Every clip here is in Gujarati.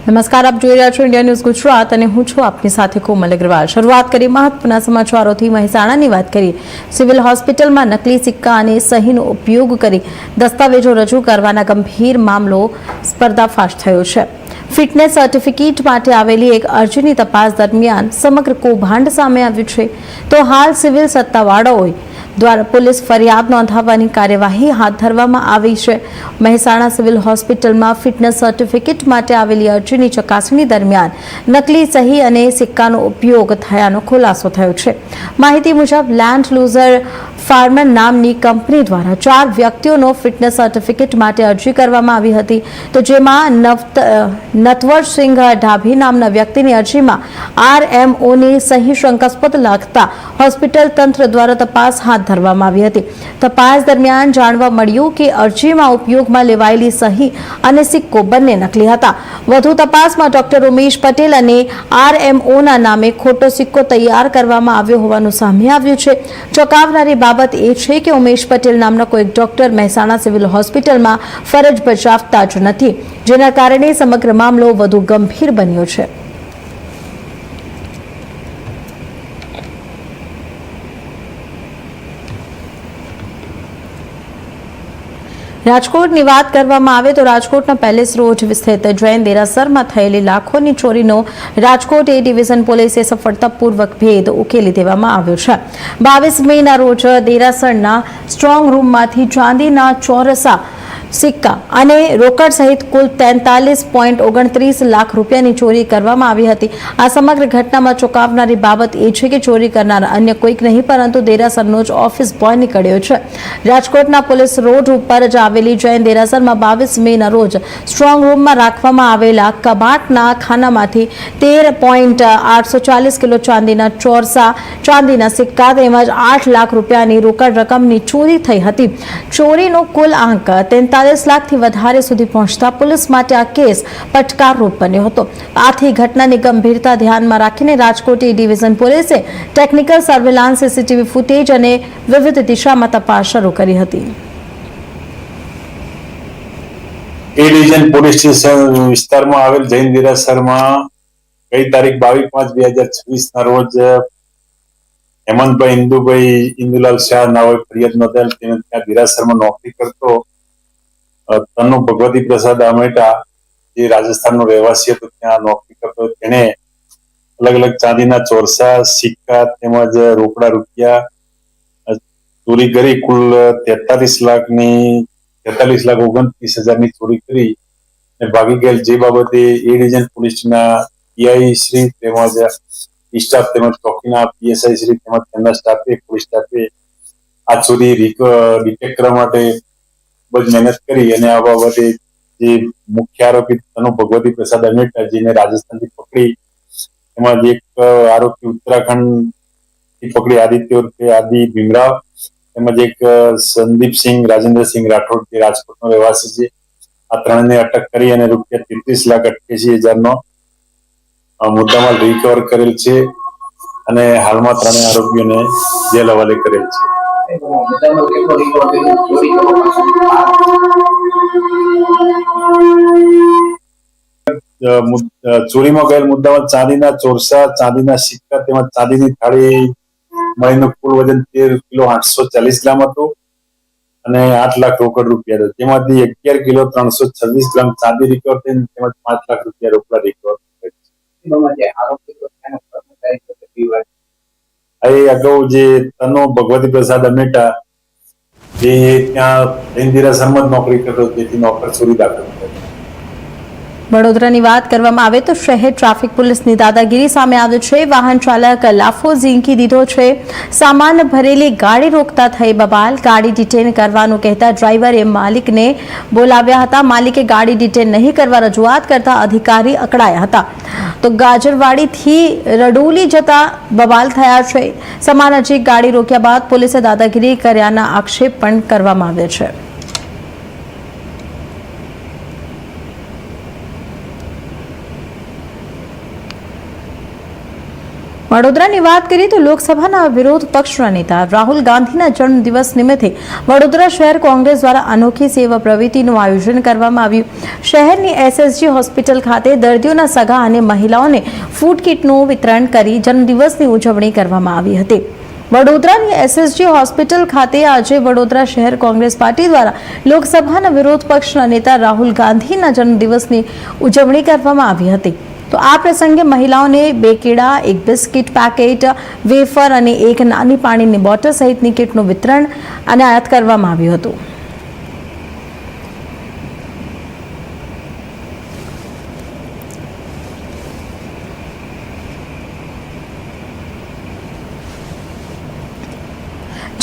નમસ્કાર, આપ જોઈ રહ્યા છો ઇન્ડિયા ન્યૂઝ ગુજરાત અને હું છું આપની સાથે કોમલ અગ્રવાલ। શરૂઆત કરી મહત્વના સમાચારોથી। મહેસાણાની વાત કરીએ। સિવિલ હોસ્પિટલમાં નકલી સિક્કા અને સહીનો ઉપયોગ કરી દસ્તાવેજો રજૂ કરવાના ગંભીર મામલો પર્દાફાશ થયો છે। ફિટનેસ સર્ટિફિકેટ માટે આવેલી એક અરજીની તપાસ દરમિયાન સમગ્ર કૌભાંડ સામે આવ્યું છે। તો હાલ સિવિલ સત્તાવાળાઓએ દ્વારા પોલીસ ફરિયાદ નોંધાવવાની કાર્યવાહી હાથ ધરવામાં આવી છે। મહેસાણા સિવિલ હોસ્પિટલમાં ફિટનેસ સર્ટિફિકેટ માટે આવેલી અરજીની ચકાસણી દરમિયાન નકલી સહી અને સિક્કાનો ઉપયોગ થયાનો ખુલાસો થયો છે। માહિતી મુજબ લેન્ડ લૂઝર ફાર્મર નામની કંપની દ્વારા 4 વ્યક્તિઓનો ફિટનેસ સર્ટિફિકેટ માટે અરજી કરવામાં આવી હતી। તો જેમાં નટવરસિંહ ડાભી નામના વ્યક્તિની અરજીમાં RMOની સહી શંકાસ્પદ લાગતા હોસ્પિટલ તંત્ર દ્વારા તપાસ હાથ ધરવામાં આવી હતી। તપાસ દરમિયાન જાણવા મળ્યું કે અરજીમાં ઉપયોગમાં લેવાયેલી સહી અને સિક્કો બંને નકલી હતા। વધુ તપાસમાં ડોક્ટર ઉમેશ પટેલ અને RMOના નામે ખોટો સિક્કો તૈયાર કરવામાં આવ્યો હોવાનું સામે આવ્યું છે। ચોંકાવનારી બાબત એ છે કે ઉમેશ પટેલ નામના કોઈ ડોક્ટર મહેસાણા સિવિલ હોસ્પિટલમાં ફરજ બજાવતા જ નથી, જેના કારણે સમગ્ર મામલો વધુ ગંભીર બન્યો છે। રાજકોટની વાત કરવામાં આવે તો રાજકોટના પેલેસ રોડ સ્થિત જૈન દેરાસરમાં થયેલી લાખોની ચોરીનો રાજકોટ એ ડિવિઝન પોલીસે સફળતાપૂર્વક ભેદ ઉકેલી દેવામાં આવ્યો છે। 22 મેના રોજ દેરાસરના સ્ટ્રોંગ રૂમમાંથી ચાંદીના ચોરસા સિક્કા અને રોકડ સહિત કુલ 43.29 લાખ રૂપિયાની ચોરી કરવામાં આવી હતી। આ સમગ્ર ઘટનામાં ચોંકાવનારી બાબત એ છે કે ચોરી કરનાર અન્ય કોઈક નહીં પરંતુ દેરાસરનો જ ઓફિસ બોય નીકળ્યો છે। રાજકોટના પોલીસ રોડ ઉપર જ આવેલી જૈન દેરાસરમાં 22 મેના રોજ સ્ટ્રોંગ રૂમમાં રાખવામાં આવેલા કબાટના ખાનામાંથી 13.840 કિલો ચાંદીના ચોરસા, ચાંદીના સિક્કા તેમજ 8 લાખ રૂપિયાની રોકડ રકમની ચોરી થઈ હતી। ચોરીનો કુલ આંક 43 લાખથી વધારે સુધી પહોંચતા પોલીસ માટે આ કેસ પડકારરૂપ બન્યો હતો। આથી ઘટનાની ગંભીરતા ધ્યાનમાં રાખીને રાજકોટ ડિવિઝન પોલીસે ટેકનિકલ સર્વેલાન્સ, CCTV ફૂટેજ અને વિવિધ દિશામાં તપાસ શરૂ કરી હતી। એ ડિવિઝન પોલીસ સ્ટેશન વિસ્તારમાં આવેલ જૈન દેરાસરમાં ગઈ તારીખ 22/5/2026 ના રોજ હેમંતભાઈ ઇન્દુભાઈ ઇન્દુલાલ શાહ નાઓએ ફરિયાદ નોંધેલ। તેને ત્યાં દેરાસરમાં નોકરી કરતો તનુ ભગવતી પ્રસાદ અમેટા, જે રાજસ્થાનનો રહેવાસી હતો, ત્યાં નોકરી કરતો, તેને અલગ અલગ ચાંદીના ચોરસા, સિક્કા તેમજ રોકડા રૂપિયા ચોરી કરી કુલ 43,29,000ની ચોરી કરી અને ભાગી ગયેલ। જે બાબતે એ ડિવિઝન પોલીસના PI શ્રી તેમજ સ્ટાફ તેમજ ચોકીના PSI શ્રી તેમજ તેમના સ્ટાફે, પોલીસ સ્ટાફે આ ચોરી ડિટેક્ટ કરવા માટે ખૂબ જ મહેનત કરી અને આ બાબતે જે મુખ્ય આરોપી તનુ ભગવતી પ્રસાદ અમેટા, જેને રાજસ્થાનથી પકડી, એમાં એક આરોપી ઉત્તરાખંડથી પકડી આદિત્ય ઉર્ફે આદિ ભીમરાવ, તેમજ એક સંદીપસિંહ રાજેન્દ્રસિંહ રાઠોડ, જે રાજકોટનો રહેવાસી છે। આ ત્રણને અટક કરી અને ₹33,88,000નો મુદ્દામાલ રિકવર કરેલ છે અને હાલમાં ત્રણેય આરોપીઓને જેલ હવાલે કરેલ છે। ચોરીમાં ગયેલ મુદ્દામાં ચાંદીના ચોરસા, ચાંદીના સિક્કા તેમજ ચાંદીની થાળી મળીને કુલ વજન 13,840 ગ્રામ હતું અને 8 લાખ રોકડ રૂપિયા હતા। તેમાંથી 11,326 ગ્રામ ચાંદી રિકવર થઈ તેમજ 5 લાખ રૂપિયા રોકડા રિકવર થઈ। અગાઉ જે તનુ ભગવતી પ્રસાદ અમેટા, જે ત્યાં જૈન દેરાસરમાં જ નોકરી કરતો, તેથી નોકર ચોરી દાખલ કરી। વડોદરાની વાત કરવામાં આવે તો શહેર ટ્રાફિક પોલીસની દાદાગીરી સામે આવે છે। વાહન ચાલક લાફો ઝીંકી દીધો છે। સામાન ભરેલી ગાડી રોકતા થઈ બબાલ। ગાડી ડિટેન કરવાનું કહેતા ડ્રાઈવરે માલિકને બોલાવ્યા હતા। માલિકે ગાડી ડિટેન નહીં કરવા રજૂઆત કરતા અધિકારી અકળાયા હતા। તો ગાજરવાડીથી રડોલી જતા બબાલ થયા છે। સમા નજીક ગાડી રોક્યા બાદ પોલીસે દાદાગીરી કર્યાના આક્ષેપ પણ કરવામાં આવ્યા છે। વડોદરાની વાત કરીએ તો લોકસભાના વિરોધ પક્ષના નેતા રાહુલ ગાંધીના જન્મદિવસ નિમિત્તે વડોદરા શહેર કોંગ્રેસ દ્વારા અનોખી સેવા પ્રવૃત્તિનું આયોજન કરવામાં આવ્યું. શહેરની એસએસજી હોસ્પિટલ ખાતે દર્દીઓના સગા અને મહિલાઓને ફૂડ કિટનું વિતરણ કરી જન્મદિવસની ઉજવણી કરવામાં આવી હતી. વડોદરાની એસએસજી હોસ્પિટલ ખાતે આજે વડોદરા શહેર કોંગ્રેસ પાર્ટી દ્વારા લોકસભાના વિરોધ પક્ષના નેતા રાહુલ ગાંધીના જન્મદિવસની ઉજવણી કરવામાં આવી હતી. તો આ પ્રસંગે મહિલાઓને 2 કેળા, 1 બિસ્કિટ પેકેટ, વેફર અને 1 નાની પાણીની બોટલ સહિતની કિટનું વિતરણ અનાયત કરવામાં આવ્યું હતું.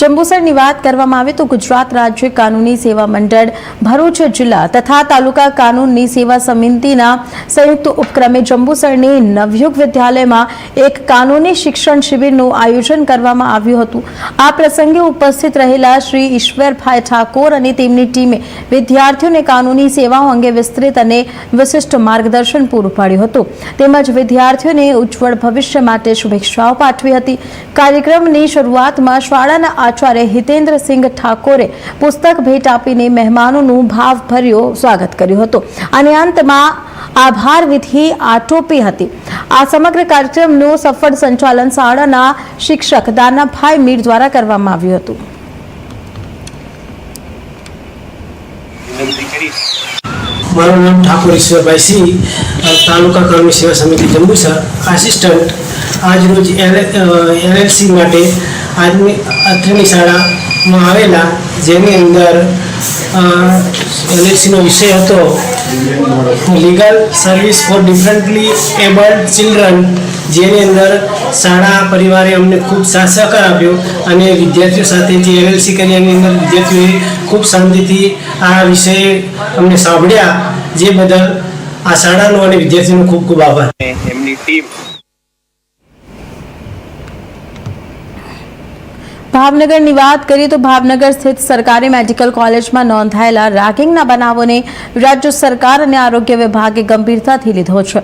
જંબુસરની વાત કરવામાં આવે તો ગુજરાત રાજ્ય કાનૂની સેવા મંડળ ભરૂચ જિલ્લા તથા તાલુકા કાનૂની સેવા સમિતિના સંયુક્ત ઉપક્રમે જંબુસરની નવયુગ વિદ્યાલયમાં એક કાનૂની શિક્ષણ શિબિરનું આયોજન કરવામાં આવ્યું હતું. આ પ્રસંગે ઉપસ્થિત રહેલા શ્રી ઈશ્વરભાઈ ઠાકોર અને તેમની ટીમે વિદ્યાર્થીઓને કાનૂની સેવાઓ અંગે વિસ્તૃત અને વિશિષ્ટ માર્ગદર્શન પૂરું પાડ્યું હતું. તેમજ વિદ્યાર્થીઓને ઉજ્જવળ ભવિષ્ય માટે શુભેચ્છાઓ પાઠવી હતી. કાર્યક્રમની શરૂઆતમાં શાળાના આચાર્ય હિતેન્દ્રસિંહ ઠાકોરે પુસ્તક ભેટ આપીને મહેમાનોનું ભાવભર્યું સ્વાગત કર્યું હતું અને અંતમાં આભાર વિધિ આટોપી હતી. આ સમગ્ર કાર્યક્રમનું સફળ સંચાલન શાળાના શિક્ષક દાનાભાઈ મીર દ્વારા કરવામાં આવ્યું હતું. મારું નામ ઠાકોર ઈશ્વરભાઈ સિંહ, તાલુકા કાનૂની સેવા સમિતિ જંબુસર આસિસ્ટન્ટ. આજરોજ એલએલસી માટે આજની અત્રેની શાળામાં આવેલા, જેની અંદર એલએલસીનો વિષય હતો legal service for differently abled children, જેની અંદર શાળા પરિવારે અમને ખૂબ સાથ સહકાર આપ્યો અને વિદ્યાર્થીઓ સાથે જે એલએલસી કરી એની અંદર વિદ્યાર્થીઓએ ખૂબ શાંતિથી આ વિષય અમને સાંભળ્યા, જે બદલ આ શાળાનો અને વિદ્યાર્થીઓનો ખૂબ ખૂબ આભાર. એમની ટીમ ભાવનગરની વાત કરીએ તો ભાવનગર સ્થિત સરકારી મેડિકલ કોલેજમાં નોંધાયેલા રેગિંગના બનાવોને રાજ્ય સરકાર અને આરોગ્ય વિભાગે ગંભીરતાથી લીધો છે.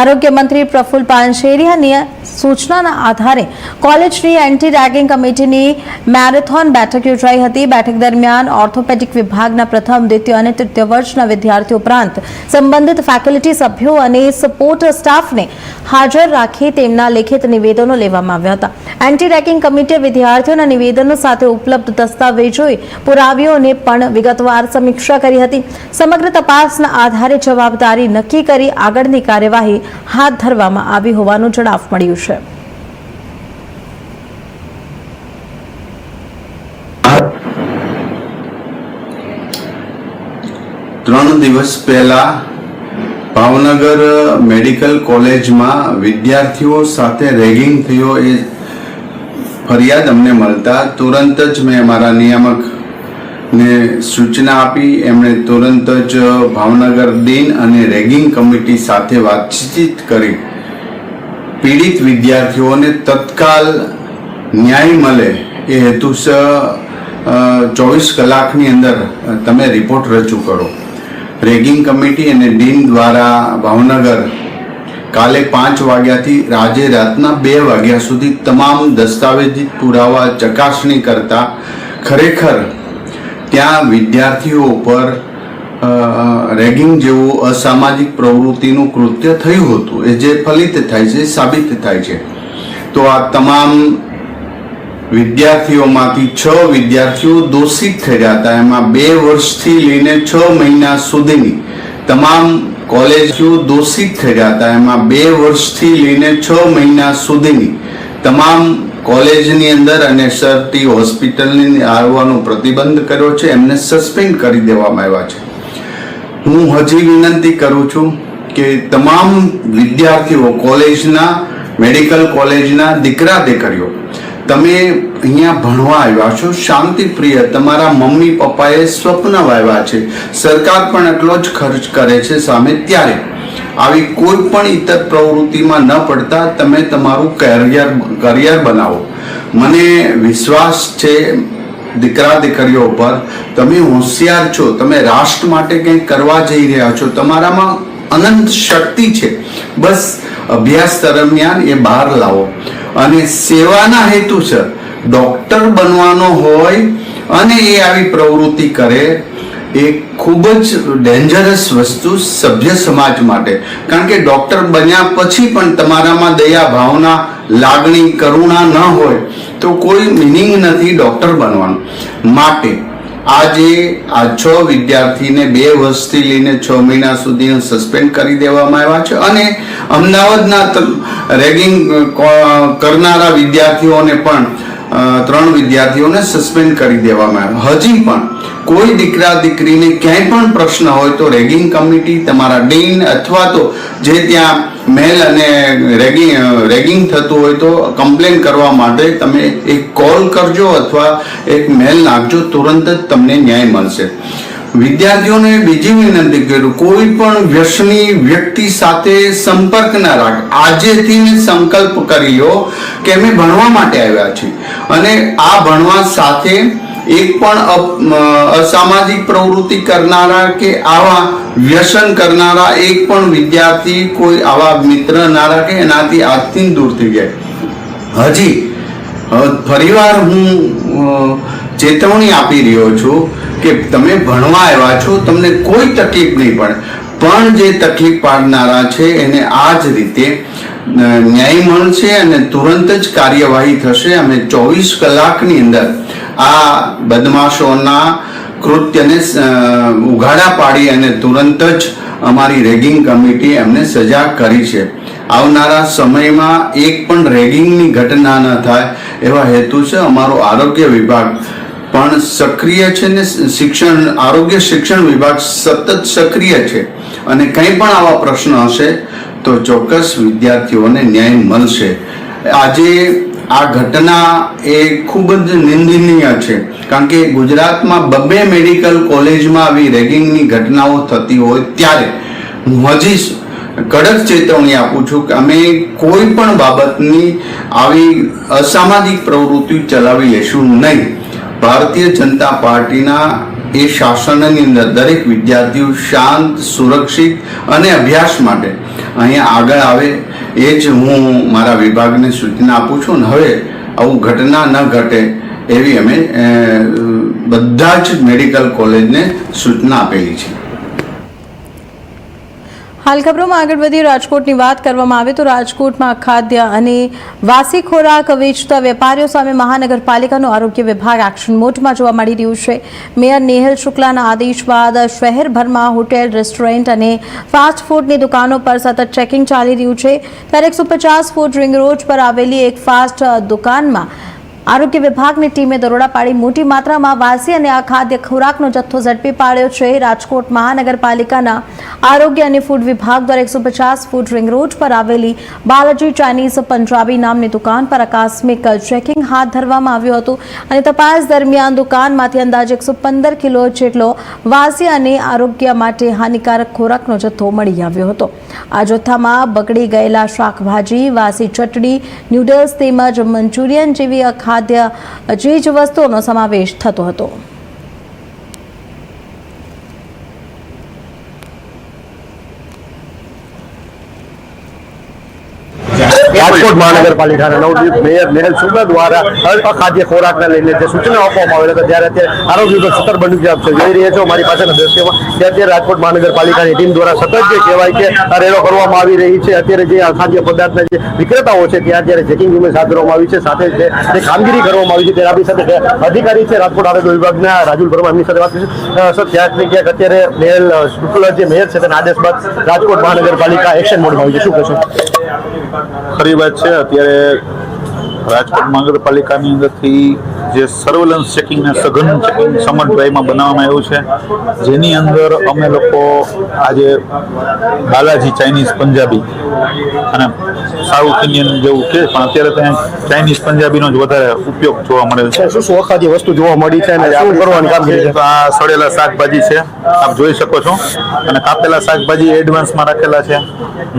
આરોગ્ય મંત્રી પ્રફુલ્લ પાનશેરિયાની સૂચનાના આધારે કોલેજની એન્ટી રેગિંગ કમિટીની મેરેથોન બેઠક યોજાઈ હતી. બેઠક દરમિયાન ઓર્થોપેડિક વિભાગના પ્રથમ, દ્વિતીય અને તૃતીય વર્ષના વિદ્યાર્થીઓ ઉપરાંત સંબંધિત ફેકલ્ટી સભ્યો અને સપોર્ટ સ્ટાફને હાજર રાખી તેમના લેખિત નિવેદનો લેવામાં આવ્યા હતા. એન્ટી રેગિંગ કમિટીએ વિદ્યાર્થીઓના નિવેદનો સાથે ઉપલબ્ધ દસ્તાવેજોએ પુરાવીઓને પણ વિગતવાર સમીક્ષા કરી હતી. સમગ્ર તપાસના આધારે જવાબદારી નક્કી કરી આગળની કાર્યવાહી હાથ ધરવામાં આવી હોવાનું જણાવ મળ્યું છે. ત્રણ દિવસ પહેલા ભાવનગર મેડિકલ કોલેજમાં વિદ્યાર્થીઓ સાથે રેગિંગ થયો એ ફરિયાદ અમને મળતા તુરંત જ મેં મારા નિયામકને સૂચના આપી. એમણે તુરંત જ ભાવનગર ડીન અને રેગિંગ કમિટી સાથે વાતચીત કરી પીડિત વિદ્યાર્થીઓને તત્કાલ ન્યાય મળે એ હેતુસર 24 કલાકની અંદર તમે રિપોર્ટ રજૂ કરો. રેગિંગ કમિટી અને ડીન દ્વારા ભાવનગર કાલે 5 વાગ્યાથી આજે રાતના 2 વાગ્યા સુધી તમામ દસ્તાવેજી પુરાવા ચકાસણી કરતા ખરેખર ત્યાં વિદ્યાર્થીઓ ઉપર રેગિંગ જેવું અસામાજિક પ્રવૃત્તિનું કૃત્ય થયું હતું, એ જે ફલિત થાય છે, સાબિત થાય છે. તો આ તમામ વિદ્યાર્થીઓમાંથી 6 વિદ્યાર્થીઓ દોષિત થયા હતા. એમાં 2 વર્ષથી લઈને 6 મહિના સુધીની તમામ કોલેજો દોષિત થયા હતા. એમાં 2 વર્ષથી લઈને 6 મહિના સુધીની તમામ કોલેજની અંદર અને સરટી હોસ્પિટલની આવવાનો પ્રતિબંધ કર્યો છે. એમને સસ્પેન્ડ કરી દેવામાં આવ્યા છે. હું હજી વિનંતી કરું છું કે તમામ વિદ્યાર્થીઓ, કોલેજના, મેડિકલ કોલેજના દીકરા દીકરીઓ, તમે અહીંયા ભણવા આવ્યા છો, શાંતિપ્રિય, તમારા મમ્મી પપ્પાએ સ્વપ્ન વાવ્યા છે, સરકાર પણ એટલો જ ખર્ચ કરે છે સામે, ત્યારે આવી કોઈ પણ ઇતર પ્રવૃત્તિમાં ન પડતા તમે તમારું કરિયર બનાવો. મને વિશ્વાસ છે દીકરા દીકરીઓ પર, તમે હોશિયાર છો, તમે રાષ્ટ્ર માટે કંઈક કરવા જઈ રહ્યા છો, તમારામાં અનંત શક્તિ છે. બસ અભ્યાસ દરમિયાન એ બહાર લાવો અને સેવાના હેતુસર ડોક્ટર બનવાનો હોય અને એ આવી પ્રવૃત્તિ કરે એ ખૂબ જ ડેન્જરસ વસ્તુ સભ્ય સમાજ માટે. કારણ કે ડોક્ટર બન્યા પછી પણ તમારામાં દયા, ભાવના, લાગણી, કરુણા ન હોય તો કોઈ મિનિંગ નથી ડોક્ટર બનવાનું. માટે આજે આ 6 વિદ્યાર્થીને 2 વર્ષથી લઈને 6 મહિના સુધી સસ્પેન્ડ કરી દેવામાં આવ્યા છે અને અમદાવાદના રેગિંગ કરનારા વિદ્યાર્થીઓને પણ 3 વિદ્યાર્થીઓને સસ્પેન્ડ કરી દેવામાં આવ્યા. હજી પણ કોઈ દીકરા દીકરીને ક્યાંય પણ પ્રશ્ન હોય તો રેગિંગ કમિટી, તમારા ડીન અથવા તો જે ત્યાં મેલ અને રેગિંગ થતું હોય તો કમ્પ્લેન કરવા માટે તમે એક કોલ કરજો અથવા એક મેલ નાખજો, તુરંત જ તમને ન્યાય મળશે. વિદ્યાર્થીઓને બીજી વિનંતી કરું, કોઈ પણ વ્યસની વ્યક્તિ સાથે સંપર્ક ન રાખ. આજેથી સંકલ્પ કરી લો કે અમે ભણવા માટે આવ્યા છીએ અને આ ભણવા સાથે એક પણ અસામાજિક પ્રવૃત્તિ કરનારા કે આવા વ્યસન કરનારા એક પણ વિદ્યાર્થી, કોઈ આવા મિત્ર ના રાખે, એનાથી આજથી દૂર થઈ જાય. હજી ફરીવાર હું ચેતવણી આપી રહ્યો છું કે તમે ભણવા આવ્યા છો, તમને કોઈ તકલીફ નહીં પડે, પણ જે તકલીફ પાડનારા છે એને આ જ રીતે ન્યાય મળશે અને તુરંત જ કાર્યવાહી થશે. અમે 24 કલાકની અંદર આ બદમાશોના કૃત્યને ઉઘાડા પાડી અને તુરંત જ અમારી રેગિંગ કમિટી એમને સજા કરી છે. આવનારા સમયમાં એક પણ રેગિંગની ઘટના ન થાય એવા હેતુ છે. અમારો આરોગ્ય વિભાગ પણ સક્રિય છે ને આરોગ્ય શિક્ષણ વિભાગ સતત સક્રિય છે અને કંઈ પણ આવા પ્રશ્ન હશે તો ચોક્કસ વિદ્યાર્થીઓને ન્યાય મળશે. આજે આ ઘટના એ ખૂબ જ નિંદનીય છે કારણ કે ગુજરાતમાં 2 મેડિકલ કોલેજમાં આવી રેગિંગની ઘટનાઓ થતી હોય ત્યારે હું હજી કડક ચેતવણી આપું છું કે અમે કોઈ પણ બાબતની આવી અસામાજિક પ્રવૃત્તિ ચલાવી લેશું નહીં. ભારતીય જનતા પાર્ટીના એ શાસનની અંદર દરેક વિદ્યાર્થીઓ શાંત, સુરક્ષિત અને અભ્યાસ માટે અહીંયા આગળ આવે એ જ હું મારા વિભાગને સૂચના આપું છું. અને હવે આવું ઘટના ન ઘટે એવી અમે બધા જ મેડિકલ કોલેજને સૂચના આપેલી છે. હાલ ખબરોમાં આગળ વધી રાજકોટની વાત કરવામાં આવે તો રાજકોટમાં ખાદ્ય અને વાસી ખોરાક વેચતા વેપારીઓ સામે મહાનગરપાલિકાનો આરોગ્ય વિભાગ એક્શન મોડમાં જોવા મળી રહ્યું છે. મેયર નેહલ શુક્લાના આદેશ બાદ શહેરભરમાં હોટેલ, રેસ્ટોરન્ટ અને ફાસ્ટ ફૂડની દુકાનો પર સતત ચેકિંગ ચાલી રહ્યું છે. ત્યારે 150 ફૂટ રિંગ રોડ પર આવેલી એક ફાસ્ટ દુકાનમાં આરોગ્ય વિભાગની ટીમે દરોડા પાડી મોટી માત્રામાં વાસી અને અખાદ્ય ખોરાકનો જથ્થો ઝડપી પાડ્યો છે. રાજકોટ મહાનગરપાલિકાના આરોગ્ય અને ફૂડ વિભાગ દ્વારા 150 ફૂટ રિંગ રોડ પર આવેલી બાલાજી ચાઇનીઝ પંજાબી નામની દુકાન પર આકસ્મિક ચેકિંગ હાથ ધરવામાં આવ્યું હતું અને તપાસ દરમિયાન દુકાનમાંથી અંદાજે 115 કિલો જેટલો વાસી અને આરોગ્ય માટે હાનિકારક ખોરાકનો જથ્થો મળી આવ્યો હતો. આ જથ્થામાં બગડી ગયેલા શાકભાજી, વાસી ચટણી, નૂડલ્સ તેમજ મંચુરિયન જેવી ખાદ્ય ચીજ વસ્તુઓનો સમાવેશ થતો હતો. રાજકોટ મહાનગરપાલિકાના નવનિયુક્ત મેયર નેહલ શુક્લા દ્વારા અખાદ્ય ખોરાકને લઈને જે સૂચના આપવામાં આવેલા હતા ત્યારે અત્યારે આરોગ્ય વિભાગ સતત બની જોઈ રહ્યા છો મારી પાસેના દ્રશ્યમાં કે અત્યારે રાજકોટ મહાનગરપાલિકાની ટીમ દ્વારા સતત જે કહેવાય કે રેડો કરવામાં આવી રહી છે. અત્યારે જે ખાદ્ય પદાર્થના જે વિક્રેતાઓ છે ત્યાં અત્યારે ચેકિંગ ઝુંબેશ હાથ ધરવામાં આવી છે. સાથે જે કામગીરી કરવામાં આવી છે ત્યારે આપણી સાથે અધિકારી છે રાજકોટ આરોગ્ય વિભાગના રાજુલ વર્મા, એમની સાથે વાત કરીશું. સર, ક્યાંક ને ક્યાંક અત્યારે નેહલ શુક્લા જે મેયર છે તેના આદેશ બાદ રાજકોટ મહાનગરપાલિકા એક્શન મોડમાં આવી છે, શું કહેશો? ખરી વાત છે. અત્યારે રાજકોટ મહાનગરપાલિકાની અંદરથી જે સર્વેલન્સ ચેકિંગ ને સઘન ચેકિંગ સમન્વયમાં બનાવવામાં આવ્યું છે, જેની અંદર અમે લોકો આજે બાલાજી ચાઇનીઝ પંજાબી અને સાઉથ ઇન્ડિયન જેવું કે પણ અત્યારે ત્યાં ચાઇનીઝ પંજાબીનો જ વધારે ઉપયોગ જોવા મળે છે. શું શું અખાદ્ય વસ્તુ જોવા મળી છે અને શું કરવાની કામગીરી છે? આ સડેલા શાકભાજી છે, આપ જોઈ શકો છો, અને કાપેલા શાકભાજી એડવાન્સમાં રાખેલા છે.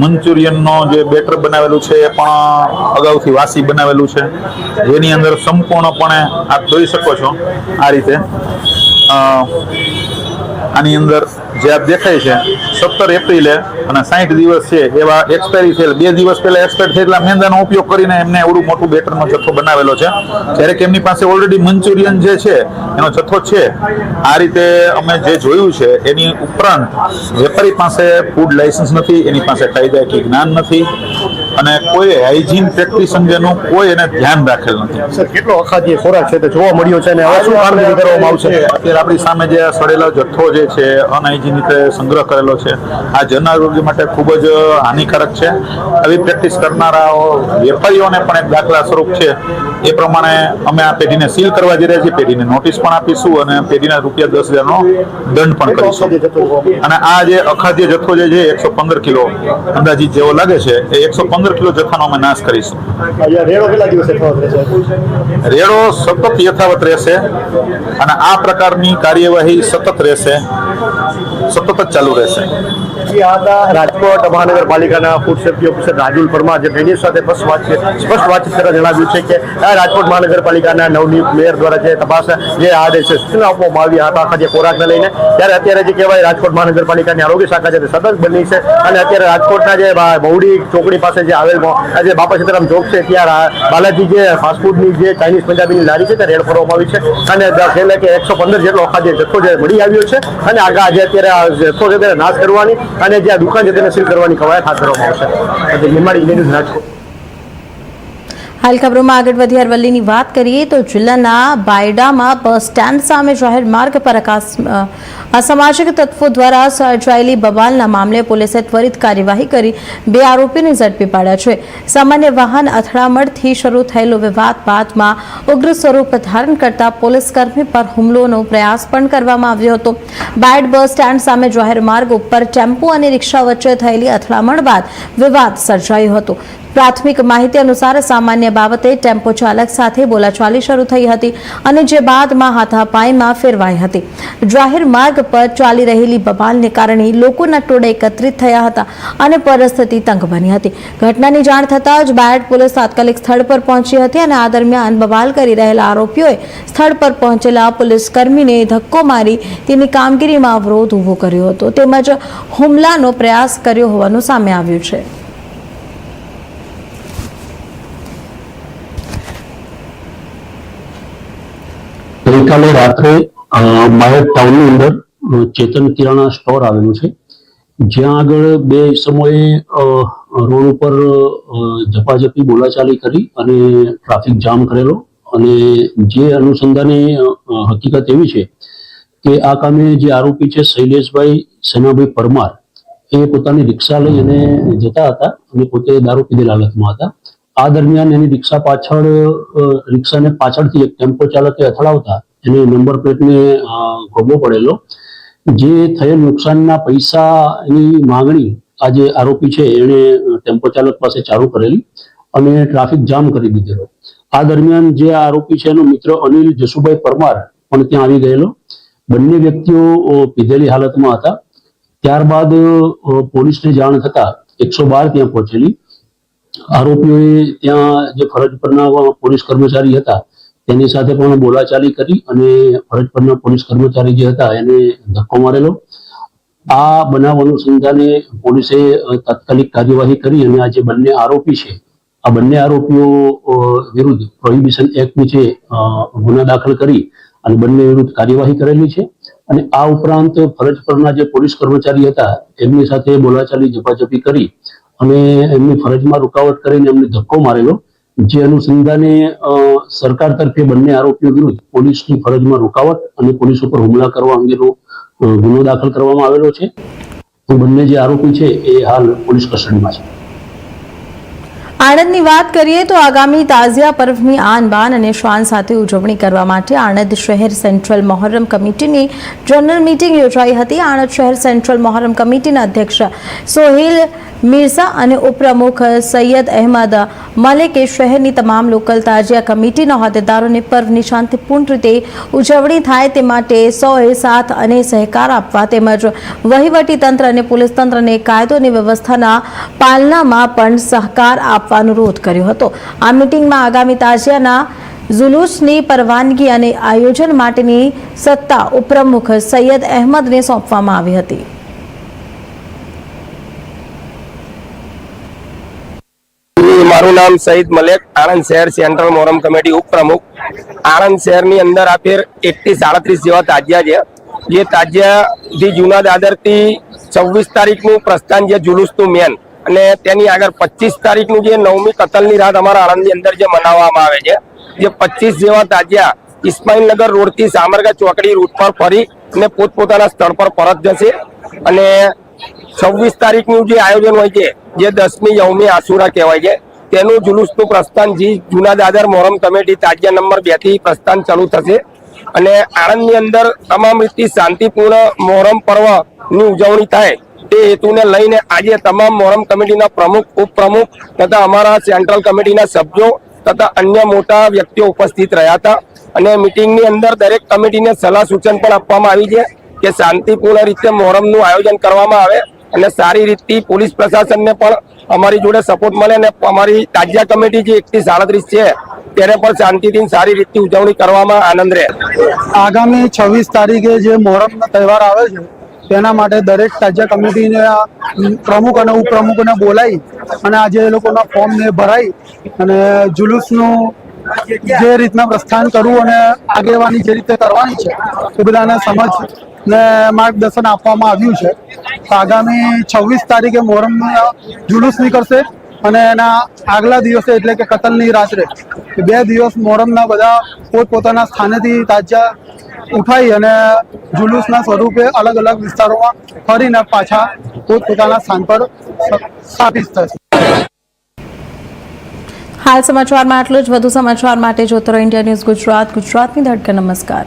મંચુરિયનનો જે બેટર બનાવેલું છે એ પણ અગાઉથી વાસી બનાવેલું છે, જેની અંદર સંપૂર્ણપણે આપ જોઈ શકો છો આ રીતે આની અંદર જે આપ દેખાય છે 17 એપ્રિલે અને 60 દિવસ છે એવા એક્સપાયરી થયેલ 2 દિવસ પહેલા એક્સપાયર થયેલા મેંદાનો ઉપયોગ કરીને એમને એવડું મોટું બેટરનો જથ્થો બનાવેલો છે, જ્યારે કે એમની પાસે ઓલરેડી મંચુરિયન જે છે એનો જથ્થો છે. આ રીતે અમે જે જોયું છે એની ઉપરાંત વેપારી પાસે ફૂડ લાયસન્સ નથી, એની પાસે કાયદાકીય જ્ઞાન નથી અને કોઈ હાઇજીન પ્રેક્ટિસ અંગેનું કોઈ એને ધ્યાન રાખેલ નથી. સર, કેટલો અખાદ્ય ખોરાક છે તે જોવા મળ્યો છે અને હવે શું કામગીરી કરવામાં આવશે? અત્યારે આપણી સામે જે આ સડેલો જથ્થો જે છે અનહાઇજીન રીતે સંગ્રહ કરેલો છે, આ જન આરોગ્ય માટે ખૂબ જ હાનિકારક છે. આવી પ્રેક્ટિસ કરનારાઓ વેપારીઓને પણ એક દાખલા સ્વરૂપ છે. એ પ્રમાણે અમે આ પેઢીને સીલ કરવા જઈ રહ્યા છીએ, પેઢીને નોટિસ પણ આપીશું અને પેઢીના ₹10,000નો દંડ પણ કરીશું. અને આ જે અખાદ્ય જથ્થો જે છે 115 કિલો અંદાજિત જેવો લાગે છે, એ 115 કિલો જથ્થાનો અમે નાશ કરીશું. રેડો કેટલા દિવસ યથાવત રહેશે? રેડો સતત યથાવત રહેશે અને આ પ્રકારની કાર્યવાહી સતત રહેશે, સતત જ ચાલુ રહેશે. આ હતા રાજકોટ મહાનગરપાલિકાના food safety officer Rajul Parmar, જે મીડિયા સાથે સ્પષ્ટ વાતચીત કરતા જણાવ્યું છે કે આ રાજકોટ મહાનગરપાલિકાના નવનિયુક્ત મેયર દ્વારા જે તપાસ જે આદેશ સૂચના આપવામાં આવી હતા આખા જે ખોરાકને લઈને, ત્યારે અત્યારે જે કહેવાય રાજકોટ મહાનગરપાલિકાની આરોગ્ય શાખા છે તે સતત બની છે અને અત્યારે રાજકોટના જે બહુડી ચોકડી પાસે જે આવેલ જે બાપા સીતારામ ચોક છે ત્યાં બાલાજી જે ફાસ્ટફૂડની જે ચાઇનીઝ પંજાબીની લારી છે ત્યાં રેડ કરવામાં આવી છે અને છેલ્લે કે 115 જેટલો અખાદ્ય જથ્થો જે મળી આવ્યો છે અને આગળ આજે અત્યારે આ જથ્થો છે તેને નાશ કરવાની અને જે આ દુકાન છે તેને સીલ કરવાની કવાયત હાથ ધરવામાં આવશે. નિર્માણ ઇન્ડિયા રાજકોટ. હાલ ખબરોમાં આગળ વધી અરવલ્લીની વાત કરીએ તો જિલ્લાના બાયડામાં બસ સ્ટેન્ડ સામે જાહેર માર્ગ પર અસામાજિક તત્વો દ્વારા સર્જાયેલી બબાલના મામલે પોલીસે ત્વરિત કાર્યવાહી કરી 2 આરોપીને ઝડપી પાડ્યા છે. સામાન્ય વાહન અથડામણથી શરૂ થયેલો વિવાદ બાદમાં ઉગ્ર સ્વરૂપ ધારણ કરતા પોલીસકર્મી પર હુમલોનો પ્રયાસ પણ કરવામાં આવ્યો હતો. બાયડ બસ સ્ટેન્ડ સામે જાહેર માર્ગ ઉપર ટેમ્પો અને રિક્ષા વચ્ચે થયેલી અથડામણ બાદ વિવાદ સર્જાયો હતો. પ્રાથમિક માહિતી અનુસાર સામાન્ય બાબતે ટેમ્પો ચાલક સાથે બોલાચાલી શરૂ થઈ હતી અને જે બાદમાં હાથાપાઈમાં ફેરવાઈ હતી. જાહેર માર્ગ પર ચાલી રહેલી બબાલને કારણે લોકોના ટોળા એકત્રિત થયા હતા અને પરિસ્થિતિ તંગ બની હતી. ઘટનાની જાણ થતાં જ બાયડ પોલીસ તાત્કાલિક સ્થળ પર પહોંચી હતી અને આ દરમિયાન બબાલ કરી રહેલા આરોપીઓએ સ્થળ પર પહોંચેલા પોલીસ કર્મીને ધક્કો મારી તેની કામગીરીમાં અવરોધ ઊભો કર્યો હતો તેમજ હુમલાનો પ્રયાસ કર્યો હોવાનું સામે આવ્યું છે. ગઈકાલે રાત્રે બાયડ ટાઉનની અંદર ચેતન કિરાણા સ્ટોર આવેલું છે, જ્યાં આગળ 2 સમયે રોડ ઉપર ઝપાઝપી બોલાચાલી કરી અને ટ્રાફિક જામ કરેલો અને જે અનુસંધાને હકીકત એવી છે કે આ કામે જે આરોપી છે શૈલેષભાઈ સેનાભાઈ પરમાર એ પોતાની રિક્ષા લઈ અને જતા હતા અને પોતે દારૂ પીધેલ હાલતમાં હતા. આ દરમિયાન એની રિક્ષાને પાછળથી એક ટેમ્પો ચાલકે અથડાવતા એને નંબર પ્લેટને ગોબો પડેલો. જે થયેલ નુકસાનના પૈસાની માંગણી આ જે આરોપી છે એને ટેમ્પો ચાલક પાસે ચાલુ કરેલી અને ટ્રાફિક જામ કરી દીધેલો. આ દરમિયાન જે આરોપી છે એનો મિત્ર અનિલ જસુભાઈ પરમાર પણ ત્યાં આવી ગયેલો. બંને વ્યક્તિઓ પીધેલી હાલતમાં હતા. ત્યારબાદ પોલીસને જાણ થતા 112 ત્યાં પહોંચેલી. આરોપીઓએ ત્યાં જે ફરજ પરના પોલીસ કર્મચારી હતા તેની સાથે પણ બોલાચાલી કરી અને ફરજ પરના પોલીસ કર્મચારી જે હતા એને ધક્કો મારેલો. આ બનાવ અનુસંધાને પોલીસે તાત્કાલિક કાર્યવાહી કરી અને આ જે બંને આરોપી છે આ બંને આરોપીઓ વિરુદ્ધ પ્રોહિબિશન એક્ટ નીચે ગુના દાખલ કરી અને બંને વિરુદ્ધ કાર્યવાહી કરેલી છે. અને આ ઉપરાંત ફરજ પરના જે પોલીસ કર્મચારી હતા એમની સાથે બોલાચાલી ઝપાઝપી કરી અને એમની ફરજમાં રૂકાવટ કરીને એમને ધક્કો મારેલો. જે અનુસંધાને સરકાર તરફે બંને આરોપીઓ વિરુદ્ધ પોલીસની ફરજમાં રૂકાવટ અને પોલીસ ઉપર હુમલા કરવા અંગેનો ગુનો દાખલ કરવામાં આવેલો છે. બંને જે આરોપી છે એ હાલ પોલીસ કસ્ટડીમાં છે. આણંદની વાત કરીએ તો આગામી તાઝિયા પર્વની આન બાન અને શાન સાથે ઉજવણી કરવા માટે આણંદ શહેર સેન્ટ્રલ મોહર્રમ કમિટીની જનરલ મીટિંગ યોજાઈ હતી. આણંદ શહેર સેન્ટ્રલ મોહર્રમ કમિટીના અધ્યક્ષ સોહેલ મિર્ઝા અને ઉપપ્રમુખ સૈયદ અહેમદ મલેકે શહેરની તમામ લોકલ તાજિયા કમિટીના હોદ્દેદારોને પર્વની શાંતિપૂર્ણ રીતે ઉજવણી થાય તે માટે સૌએ સાથ અને સહકાર આપવા તેમજ વહીવટીતંત્ર અને પોલીસ તંત્રને કાયદો અને વ્યવસ્થાના પાલનામાં પણ સહકાર આપવા અનુરોધ કર્યો હતો. આ મીટિંગમાં આગામી તાજિયાના જુલુસની પરવાનગી અને આયોજન માટેની સત્તા ઉપપ્રમુખ સૈયદ અહેમદને સોંપવામાં આવી હતી. મારું નામ સઈદ મલેક, આણંદ શહેર સેન્ટ્રલ મોહરમ કમિટી ઉપપ્રમુખ. આણંદ શહેરની અંદર આ ફેર 1 થી 37 જેવા તાજિયા છે. જે તાજિયાથી જૂના દાદરથી 26 તારીખનું પ્રસ્થાન છે જુલુસનું મેન, અને તેની આગળ 25 તારીખનું જે 9મી કતલની રાત અમારા આણંદની અંદર જે મનાવવામાં આવે છે, જે 25 જેવા તાજિયા ઇસ્માઇલનગર રોડથી સામરગા ચોકડી રૂટ પર ફરી અને પોતપોતાના સ્થળ પર પરત જશે. અને 26 તારીખનું જે આયોજન હોય છે, જે 10મી યૌમી આશુરા કહેવાય છે, તેનું જુલુસનું પ્રસ્થાન જૂના દાદર મોહરમ કમિટી તાજિયા નંબર 2 થી પ્રસ્થાન ચાલુ થશે. અને આણંદની અંદર તમામ રીતે શાંતિપૂર્ણ મોહરમ પર્વની ઉજવણી થાય તે હેતુને લઈને આજે તમામ મોહરમ કમિટીના પ્રમુખ, ઉપપ્રમુખ તથા અમારા સેન્ટ્રલ કમિટીના સભ્યો તથા અન્ય મોટા વ્યક્તિઓ ઉપસ્થિત રહ્યા હતા. અને મિટિંગની અંદર દરેક કમિટીને સલાહ સૂચન પણ આપવામાં આવી છે કે શાંતિપૂર્ણ રીતે મોહરમનું આયોજન કરવામાં આવે અને સારી રીતે પોલીસ પ્રશાસનને પણ અમારી જોડે સપોર્ટ મળે અને અમારી તાજિયા કમિટી જે 1 થી 37 છે તેને પણ શાંતિથી સારી રીતે ઉજવણી કરવામાં આનંદ રહે. આગામી 26 તારીખે જે મોહરમનો તહેવાર આવે છે તેના માટે દરેક તાજિયા કમિટીના પ્રમુખ અને ઉપપ્રમુખોને બોલાવી અને આજે એ લોકોના ફોર્મને ભરાઈ અને જુલુસનું જે રીતના પ્રસ્થાન કરવું અને આગેવાની જે રીતે કરવાની છે એ બધાને સમજ ને માર્ગદર્શન આપવામાં આવ્યું છે. આગામી 26 તારીખે મોહરમનો જુલુસ નીકળશે અને એના આગલા દિવસે એટલે કે કતલની રાત્રે 2 દિવસ મોહરમના બધા પોતપોતાના સ્થાનેથી તાજિયા ઉઠાઈ અને જુલુસના સ્વરૂપે અલગ અલગ વિસ્તારોમાં ફરીને પાછા પોતપોતાના સ્થાન પર સ્થાપિત થશે. હાલ સમાચારમાં આટલું જ. વધુ સમાચાર માટે જોતો રહો ઇન્ડિયા ન્યૂઝ ગુજરાત, ગુજરાતની ધડકન. નમસ્કાર.